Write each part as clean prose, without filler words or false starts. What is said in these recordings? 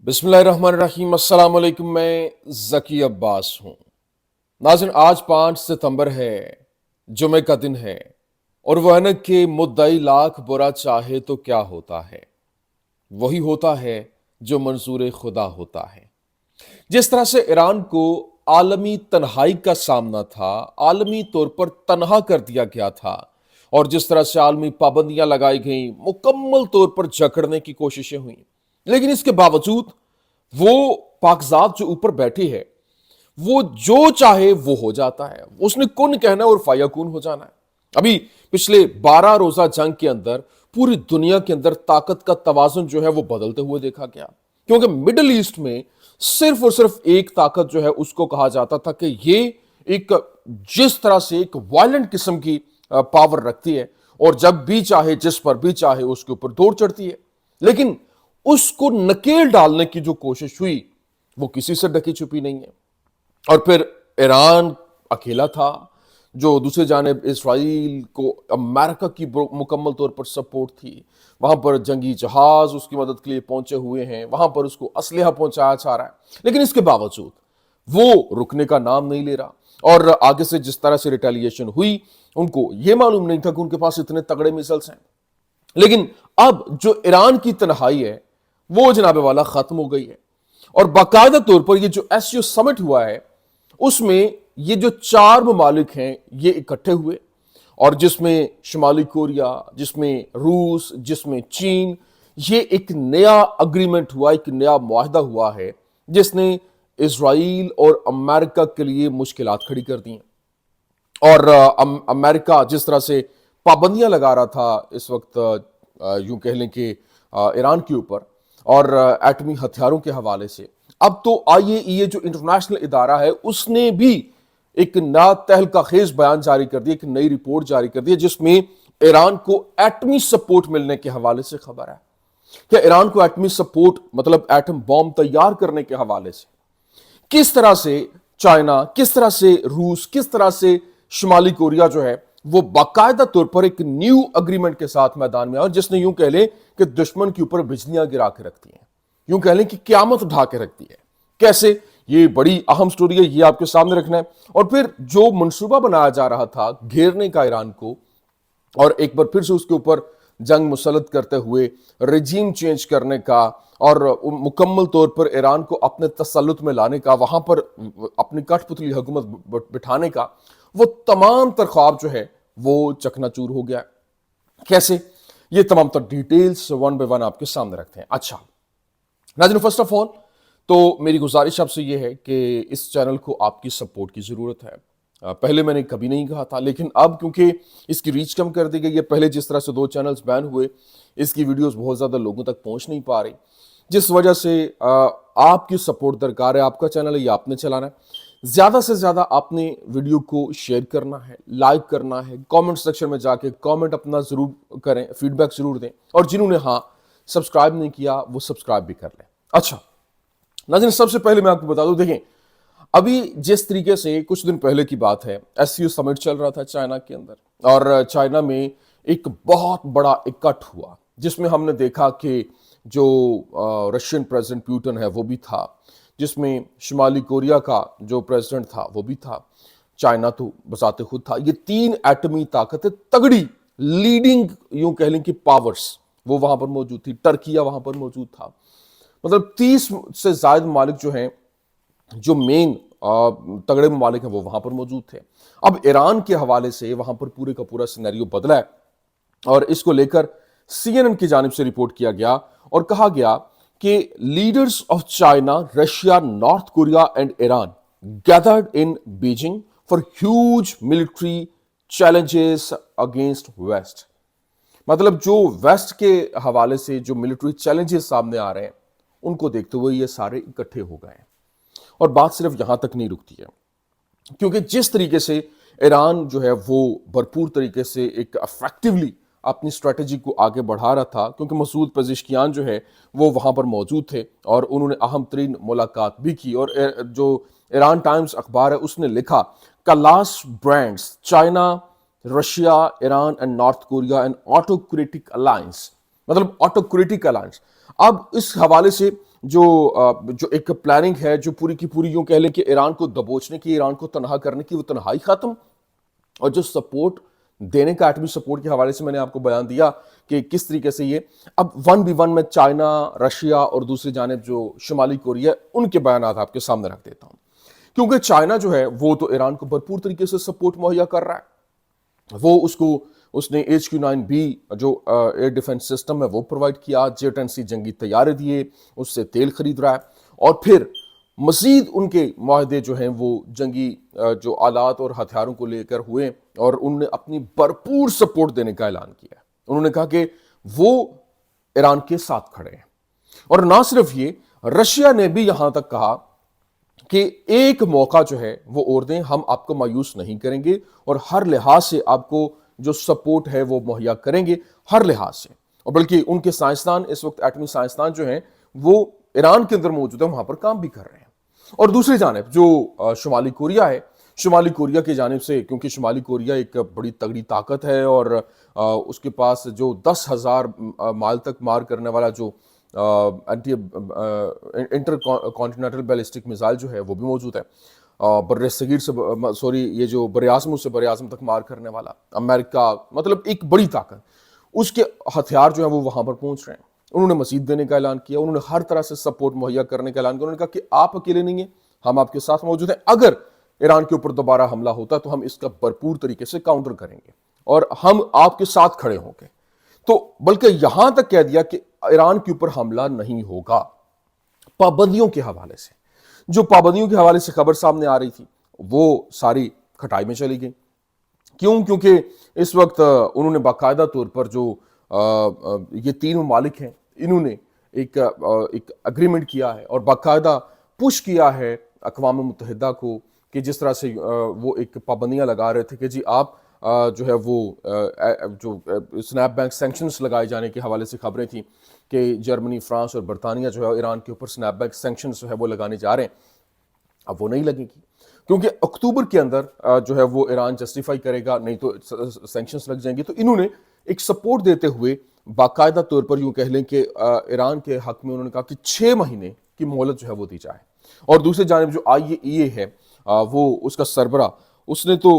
بسم اللہ الرحمن الرحیم۔ السلام علیکم، میں ذکی عباس ہوں۔ ناظرین، آج 5 ستمبر ہے، جمعہ کا دن ہے، اور وہ ہے نا کہ مدعی لاکھ برا چاہے تو کیا ہوتا ہے، وہی ہوتا ہے جو منظور خدا ہوتا ہے۔ جس طرح سے ایران کو عالمی تنہائی کا سامنا تھا، عالمی طور پر تنہا کر دیا گیا تھا، اور جس طرح سے عالمی پابندیاں لگائی گئیں، مکمل طور پر جکڑنے کی کوششیں ہوئیں، لیکن اس کے باوجود وہ پاکزاد جو اوپر بیٹھی ہے، وہ جو چاہے وہ ہو جاتا ہے۔ اس نے کن کہنا اور فیکون ہو جانا ہے۔ ابھی پچھلے 12 روزہ جنگ کے اندر پوری دنیا کے اندر طاقت کا توازن جو ہے وہ بدلتے ہوئے دیکھا گیا، کیونکہ مڈل ایسٹ میں صرف اور صرف ایک طاقت جو ہے اس کو کہا جاتا تھا کہ یہ ایک جس طرح سے ایک وائلنٹ قسم کی پاور رکھتی ہے، اور جب بھی چاہے جس پر بھی چاہے اس کے اوپر دوڑ چڑھتی ہے، لیکن اس کو نکیل ڈالنے کی جو کوشش ہوئی وہ کسی سے ڈکی چھپی نہیں ہے۔ اور پھر ایران اکیلا تھا، جو دوسری جانب اسرائیل کو امریکہ کی مکمل طور پر سپورٹ تھی، وہاں پر جنگی جہاز اس کی مدد کے لیے پہنچے ہوئے ہیں، وہاں پر اس کو اسلحہ پہنچایا جا رہا ہے، لیکن اس کے باوجود وہ رکنے کا نام نہیں لے رہا۔ اور آگے سے جس طرح سے ریٹیلیشن ہوئی، ان کو یہ معلوم نہیں تھا کہ ان کے پاس اتنے تگڑے میزائلز ہیں۔ لیکن اب جو ایران کی تنہائی ہے وہ جناب والا ختم ہو گئی ہے، اور باقاعدہ طور پر یہ جو ایس یو سمٹ ہوا ہے اس میں یہ جو 4 ممالک ہیں یہ اکٹھے ہوئے، اور جس میں شمالی کوریا، جس میں روس، جس میں چین، یہ ایک نیا اگریمنٹ ہوا، ایک نیا معاہدہ ہوا ہے جس نے اسرائیل اور امریکہ کے لیے مشکلات کھڑی کر دی ہیں۔ اور امریکہ جس طرح سے پابندیاں لگا رہا تھا اس وقت، یوں کہہ لیں کہ ایران کے اوپر اور ایٹمی ہتھیاروں کے حوالے سے، اب تو آئی اے ای اے جو انٹرنیشنل ادارہ ہے اس نے بھی ایک نیا تہلکہ خیز بیان جاری کر دیا، ایک نئی رپورٹ جاری کر دی جس میں ایران کو ایٹمی سپورٹ ملنے کے حوالے سے خبر ہے کہ ایران کو ایٹمی سپورٹ مطلب ایٹم بام تیار کرنے کے حوالے سے کس طرح سے چائنا، کس طرح سے روس، کس طرح سے شمالی کوریا جو ہے وہ باقاعدہ طور پر ایک نیو اگریمنٹ کے ساتھ میدان میں آیا، جس نے یوں کہہ لیں کہ دشمن کے اوپر بجلیاں گرا کے رکھتی ہیں، یوں کہہ لیں کہ قیامت اٹھا کے رکھتی ہے۔ کیسے؟ یہ بڑی اہم سٹوری ہے، یہ آپ کے سامنے رکھنا ہے۔ اور پھر جو منصوبہ بنایا جا رہا تھا گھیرنے کا ایران کو، اور ایک بار پھر سے اس کے اوپر جنگ مسلط کرتے ہوئے رجیم چینج کرنے کا، اور مکمل طور پر ایران کو اپنے تسلط میں لانے کا، وہاں پر اپنی کٹھ پتلی حکومت بٹھانے کا، وہ تمام تر خواب جو ہے وہ چکنا چور ہو گیا ہے۔ کیسے؟ یہ تمام تر ڈیٹیلز ون بائی ون آپ کے سامنے رکھتے ہیں۔ اچھا ناظرین، فرسٹ آف آل تو میری گزارش آپ سے یہ ہے کہ اس چینل کو آپ کی سپورٹ کی ضرورت ہے۔ پہلے میں نے کبھی نہیں کہا تھا، لیکن اب کیونکہ اس کی ریچ کم کر دی گئی ہے، پہلے جس طرح سے 2 چینلز بین ہوئے، اس کی ویڈیوز بہت زیادہ لوگوں تک پہنچ نہیں پا رہی، جس وجہ سے آپ کی سپورٹ درکار ہے۔ آپ کا چینل ہے، یہ آپ نے چلانا ہے، زیادہ سے زیادہ آپ نے ویڈیو کو شیئر کرنا ہے، لائک کرنا ہے، کامنٹ سیکشن میں جا کے کامنٹ اپنا ضرور کریں، فیڈ بیک ضرور دیں، اور جنہوں نے سبسکرائب نہیں کیا وہ سبسکرائب بھی کر لیں۔ اچھا ناظرین، سب سے پہلے میں آپ کو بتا دوں، دیکھیں ابھی جس طریقے سے کچھ دن پہلے کی بات ہے، ایس یو سمٹ چل رہا تھا چائنا کے اندر، اور چائنا میں ایک بہت بڑا اکٹھ ہوا جس میں ہم نے دیکھا کہ جو رشین پریزیڈنٹ پیوٹن ہے وہ بھی تھا، جس میں شمالی کوریا کا جو پریزیڈنٹ تھا وہ بھی تھا، چائنا تو بذات خود تھا۔ یہ 3 ایٹمی طاقتیں تگڑی لیڈنگ یوں کہہ لیں کہ پاورز وہ وہاں پر موجود تھی، ٹرکیہ وہاں پر موجود تھا، مطلب 30 سے زائد ممالک جو ہیں، جو مین تگڑے ممالک ہیں وہ وہاں پر موجود تھے۔ اب ایران کے حوالے سے وہاں پر پورے کا پورا سینیریو بدلا ہے، اور اس کو لے کر سی این این کی جانب سے رپورٹ کیا گیا اور کہا گیا کہ leaders of China, Russia, North Korea and Iran gathered in Beijing for huge military challenges against west. مطلب جو ویسٹ کے حوالے سے جو ملٹری چیلنجز سامنے آ رہے ہیں ان کو دیکھتے ہوئے یہ سارے اکٹھے ہو گئے ہیں۔ اور بات صرف یہاں تک نہیں رکتی ہے، کیونکہ جس طریقے سے ایران جو ہے وہ بھرپور طریقے سے ایک افیکٹولی اپنی اسٹریٹجی کو آگے بڑھا رہا تھا، کیونکہ مسعود پزشکیان جو ہے وہ وہاں پر موجود تھے اور انہوں نے اہم ترین ملاقات بھی کی، اور جو ایران ٹائمز اخبار ہے اس نے لکھا class brands China, Russia, Iran and north Korea and autocratic alliance, مطلب آٹوکریٹک الائنس۔ اب اس حوالے سے جو ایک پلاننگ ہے جو پوری کی پوری یوں کہہ لیں کہ ایران کو دبوچنے کی، ایران کو تنہا کرنے کی، وہ تنہائی ختم. اور جو سپورٹ دینے کا ایٹمی سپورٹ کے حوالے سے میں نے آپ کو بیان دیا کہ کس طریقے سے یہ اب 1v1 میں چائنا، رشیا اور دوسری جانب جو شمالی کوریا، ان کے بیانات آپ کے سامنے رکھ دیتا ہوں. کیونکہ چائنا جو ہے وہ تو ایران کو بھرپور طریقے سے سپورٹ مہیا کر رہا ہے. اس نے HQ-9B جو ایئر ڈیفنس سسٹم ہے وہ پرووائڈ کیا، J-10C جنگی طیارے دیے، اس سے تیل خرید رہا ہے، اور پھر مزید ان کے معاہدے جو ہیں وہ جنگی جو آلات اور ہتھیاروں کو لے کر ہوئے، اور انہوں نے اپنی بھرپور سپورٹ دینے کا اعلان کیا. انہوں نے کہا کہ وہ ایران کے ساتھ کھڑے ہیں. اور نہ صرف یہ، رشیا نے بھی یہاں تک کہا کہ ایک موقع جو ہے وہ اور دیں، ہم آپ کو مایوس نہیں کریں گے اور ہر لحاظ سے آپ کو جو سپورٹ ہے وہ مہیا کریں گے، ہر لحاظ سے. اور بلکہ ان کے سائنسدان اس وقت ایٹمی سائنسدان جو ہیں وہ ایران کے اندر موجود ہیں، وہاں پر کام بھی کر رہے ہیں. اور دوسری جانب جو شمالی کوریا ہے، شمالی کوریا کی جانب سے، کیونکہ شمالی کوریا ایک بڑی تگڑی طاقت ہے اور اس کے پاس جو 10,000 مائل تک مار کرنے والا جو انٹر کانٹیننٹل بیلسٹک میزائل جو ہے وہ بھی موجود ہے. بر صغیر سے یہ جو بر اعظم سے بر اعظم تک مار کرنے والا امریکہ، مطلب ایک بڑی طاقت، اس کے ہتھیار جو ہیں وہ وہاں پر پہنچ رہے ہیں. انہوں نے مزید دینے کا اعلان کیا، انہوں نے ہر طرح سے سپورٹ مہیا کرنے کا اعلان کیا. انہوں نے کہا کہ آپ اکیلے نہیں ہیں، ہم آپ کے ساتھ موجود ہیں. اگر ایران کے اوپر دوبارہ حملہ ہوتا تو ہم اس کا بھرپور طریقے سے کاؤنٹر کریں گے اور ہم آپ کے ساتھ کھڑے ہوں گے. تو بلکہ یہاں تک کہہ دیا کہ ایران کے اوپر حملہ نہیں ہوگا. پابندیوں کے حوالے سے، جو پابندیوں کے حوالے سے خبر سامنے آ رہی تھی وہ ساری کھٹائی میں چلی گئی. کیوں؟ کیونکہ اس وقت انہوں نے باقاعدہ طور پر جو یہ تین ممالک ہیں، انہوں نے ایک اگریمنٹ کیا ہے اور باقاعدہ پش کیا ہے اقوام متحدہ کو کہ جس طرح سے وہ ایک پابندیاں لگا رہے تھے کہ جی آپ جو ہے وہ جو سنیپ بینک سینکشنز لگائے جانے کے حوالے سے خبریں تھیں کہ جرمنی، فرانس اور برطانیہ جو ہے ایران کے اوپر سنیپ بینک سینکشنز جو ہے وہ لگانے جا رہے ہیں. اب وہ نہیں لگے گی کیونکہ اکتوبر کے اندر جو ہے وہ ایران جسٹیفائی کرے گا، نہیں تو سینکشنز لگ جائیں گے. تو انہوں نے ایک سپورٹ دیتے ہوئے باقاعدہ طور پر یوں کہہ لیں کہ ایران کے حق میں انہوں نے کہا کہ 6 مہینے کی مہلت جو ہے وہ دی جائے. اور دوسری جانب جو IAEA ہے وہ اس کا سربراہ، اس نے تو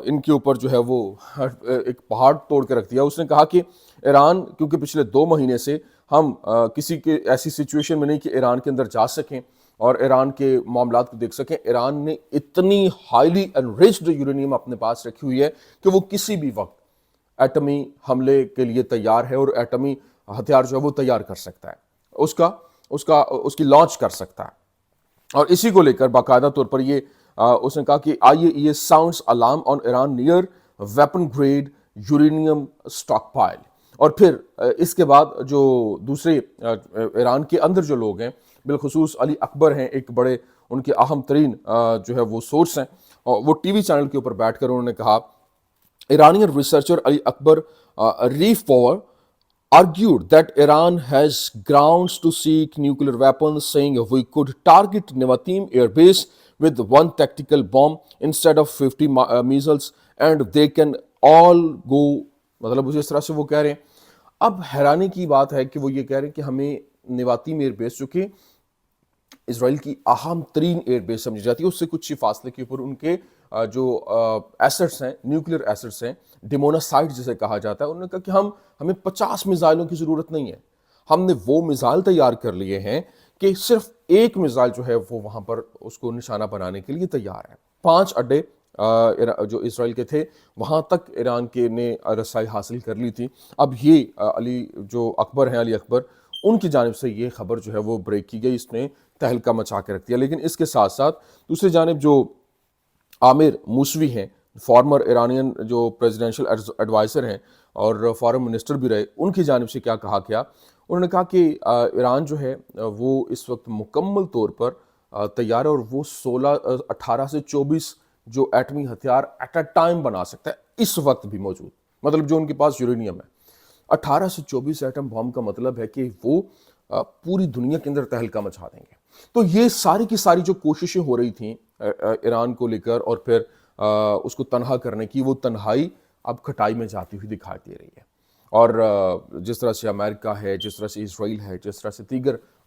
ان کے اوپر جو ہے وہ ایک پہاڑ توڑ کے رکھ دیا. اس نے کہا کہ ایران، کیونکہ پچھلے 2 مہینے سے ہم کسی کے ایسی سچویشن میں نہیں کہ ایران کے اندر جا سکیں اور ایران کے معاملات کو دیکھ سکیں. ایران نے اتنی ہائیلی انریچڈ یورینیم اپنے پاس رکھی ہوئی ہے کہ وہ کسی بھی وقت ایٹمی حملے کے لیے تیار ہے اور ایٹمی ہتھیار جو ہے وہ تیار کر سکتا ہے، اس کی لانچ کر سکتا ہے. اور اسی کو لے کر باقاعدہ طور پر یہ اس نے کہا کہ IAEA sounds alarm on Iran near weapon grade uranium stockpile. اور پھر اس کے بعد جو دوسرے ایران کے اندر جو لوگ ہیں، بالخصوص علی اکبر ہیں، ایک بڑے ان کے اہم ترین جو ہے وہ سورس ہیں، اور وہ TV چینل کے اوپر بیٹھ کر انہوں نے کہا، Iranian researcher Ali Akbar Raefipour argued that Iran has grounds to seek nuclear weapons, saying we could target Nevatim air base with 1 tactical bomb instead of 50 missiles and they can all go. مطلب اس طرح سے وہ کہہ رہے ہیں. اب حیرانی کی بات ہے کہ وہ یہ کہہ رہے ہیں کہ ہمیں نیواتیم ایئر بیس، جو کہ اسرائیل کی اہم ترین ایئر بیس سمجھی جاتی ہے، اس سے کچھ ہی فاصلے کے اوپر ان کے جو ایسٹس ہیں، نیوکلیر ایسٹس ہیں، ڈیمونا سائٹ جسے کہا جاتا ہے. انہوں نے کہا کہ ہمیں 50 میزائلوں کی ضرورت نہیں ہے. ہم نے وہ میزائل تیار کر لیے ہیں کہ صرف ایک میزائل جو ہے وہ وہاں پر اس کو نشانہ بنانے کے لیے تیار ہے. 5 اڈے جو اسرائیل کے تھے وہاں تک ایران کے نے رسائی حاصل کر لی تھی. اب یہ علی جو اکبر ہیں، علی اکبر، ان کی جانب سے یہ خبر جو ہے وہ بریک کی گئی، اس نے تہلکہ مچا کے رکھ دیا. لیکن اس کے ساتھ ساتھ دوسری جانب جو عامر موسوی ہیں، فارمر ایرانین جو پریزیڈنشل ایڈوائزر ہیں اور فارن منسٹر بھی رہے، ان کی جانب سے کیا کہا گیا؟ انہوں نے کہا کہ ایران جو ہے وہ اس وقت مکمل طور پر تیار ہے اور وہ 18 سے 24 جو ایٹمی ہتھیار ایٹ اے ٹائم بنا سکتا ہے، اس وقت بھی موجود. مطلب جو ان کے پاس یورینیم ہے، 18 سے 24 ایٹم بم کا مطلب ہے کہ وہ پوری دنیا کے اندر تہلکہ مچا دیں گے. تو یہ ساری کی ساری جو کوششیں ہو رہی تھیں ایران کو لے کر اور پھر اس کو تنہا کرنے کی، وہ تنہائی اب کھٹائی میں جاتی ہوئی دکھائی دے رہی ہے. اور جس طرح سے امریکہ ہے، جس طرح سے اسرائیل ہے، جس طرح سے دیگر